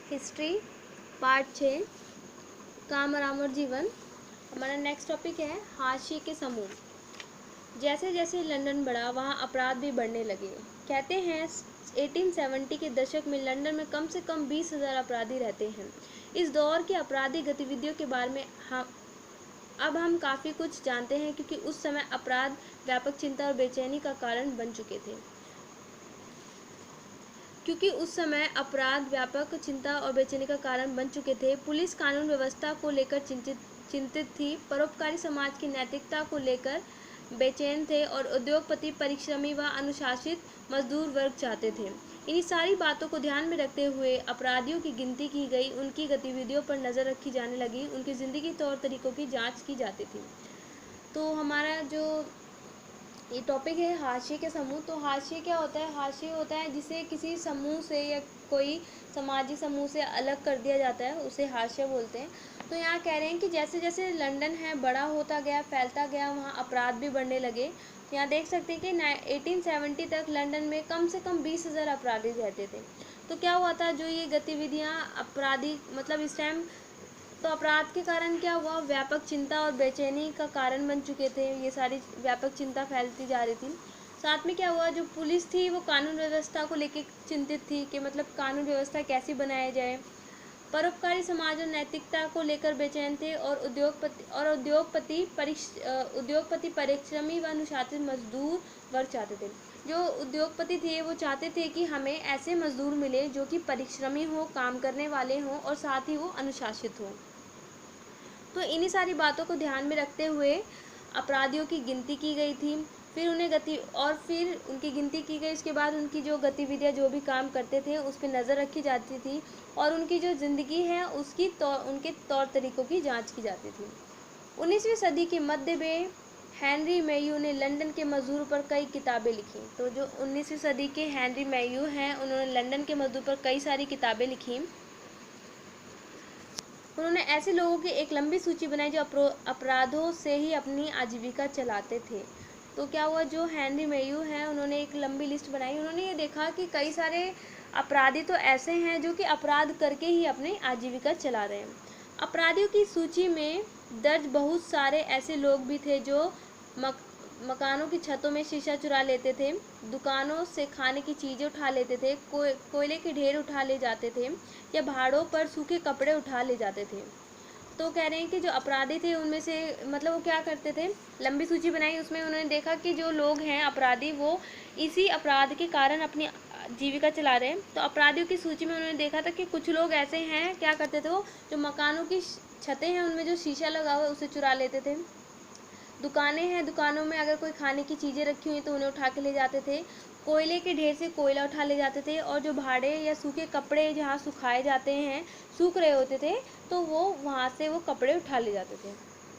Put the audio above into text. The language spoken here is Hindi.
हिस्ट्री पार्ट 6 काम आराम और जीवन। हमारा नेक्स्ट टॉपिक है हाशिए के समूह। जैसे जैसे लंदन बढ़ा वहाँ अपराध भी बढ़ने लगे। कहते हैं 1870 के दशक में लंदन में कम से कम 20,000 अपराधी रहते हैं। इस दौर की आपराधिक गतिविधियों के बारे में हम काफ़ी कुछ जानते हैं, क्योंकि उस समय अपराध व्यापक चिंता और बेचैनी का कारण बन चुके थे। पुलिस कानून व्यवस्था को लेकर चिंतित थी, परोपकारी समाज की नैतिकता को लेकर बेचैन थे और उद्योगपति परिश्रमी व अनुशासित मजदूर वर्ग चाहते थे। इन्हीं सारी बातों को ध्यान में रखते हुए अपराधियों की गिनती की गई, उनकी गतिविधियों पर नज़र रखी जाने लगी, उनकी ज़िंदगी तौर तरीकों की जांच की जाती थी। तो हमारा जो ये टॉपिक है हाशिए के समूह। तो हाशिए क्या होता है? हाशिए होता है जिसे किसी समूह से या कोई सामाजिक समूह से अलग कर दिया जाता है, उसे हाशिया बोलते हैं। तो यहाँ कह रहे हैं कि जैसे जैसे लंदन है बड़ा होता गया, फैलता गया, वहाँ अपराध भी बढ़ने लगे। तो यहाँ देख सकते हैं कि 1870 तक लंदन में कम से कम 20,000 अपराधी रहते थे। तो क्या हुआ था, जो ये गतिविधियाँ अपराधी मतलब इस टाइम तो अपराध के कारण क्या हुआ, व्यापक चिंता और बेचैनी का कारण बन चुके थे। ये सारी व्यापक चिंता फैलती जा रही थी। साथ में क्या हुआ, जो पुलिस थी वो कानून व्यवस्था को लेकर चिंतित थी कि मतलब कानून व्यवस्था कैसी बनाया जाए। परोपकारी समाज और नैतिकता को लेकर बेचैन थे और उद्योगपति परिश्रमी व अनुशासित मजदूर वर्ग चाहते थे। जो उद्योगपति थे वो चाहते थे कि हमें ऐसे मजदूर मिले जो कि परिश्रमी हो, काम करने वाले हों और साथ ही वो अनुशासित हों। तो इन्हीं सारी बातों को ध्यान में रखते हुए अपराधियों की गिनती की गई थी। फिर उनकी गिनती की गई। उसके बाद उनकी जो गतिविधियाँ, जो भी काम करते थे, उस पर नज़र रखी जाती थी और उनकी जो ज़िंदगी है उनके तौर तरीक़ों की जांच की जाती थी। 19वीं सदी के मध्य में हेनरी मेयू ने लंदन के मजदूरों पर कई किताबें लिखी। तो जो 19वीं सदी के हेनरी मेयू हैं, उन्होंने लंदन के मजदूर पर कई सारी किताबें लिखी। उन्होंने ऐसे लोगों की एक लंबी सूची बनाई जो अपराधों से ही अपनी आजीविका चलाते थे। तो क्या हुआ, जो हेनरी मेयू हैं, उन्होंने एक लंबी लिस्ट बनाई। उन्होंने ये देखा कि कई सारे अपराधी तो ऐसे हैं जो कि अपराध करके ही अपनी आजीविका चला रहे हैं। अपराधियों की सूची में दर्ज बहुत सारे ऐसे लोग भी थे जो मकानों की छतों में शीशा चुरा लेते थे, दुकानों से खाने की चीज़ें उठा लेते थे, कोयले के ढेर उठा ले जाते थे या भाड़ों पर सूखे कपड़े उठा ले जाते थे। तो कह रहे हैं कि जो अपराधी थे उनमें से मतलब वो क्या करते थे, लंबी सूची बनाई, उसमें उन्होंने देखा कि जो लोग हैं अपराधी वो इसी अपराध के कारण अपनी जीविका चला रहे हैं। तो अपराधियों की सूची में उन्होंने देखा था कि कुछ लोग ऐसे हैं, क्या करते थे, वो जो मकानों की छतें हैं उनमें जो शीशा लगा हुआ है उसे चुरा लेते थे। दुकानें हैं, दुकानों में अगर कोई खाने की चीज़ें रखी हुई तो उन्हें उठा के ले जाते थे, कोयले के ढेर से कोयला उठा ले जाते थे, और जो भाड़े या सूखे कपड़े जहाँ सुखाए जाते हैं, सूख रहे होते थे, तो वो वहाँ से वो कपड़े उठा ले जाते थे।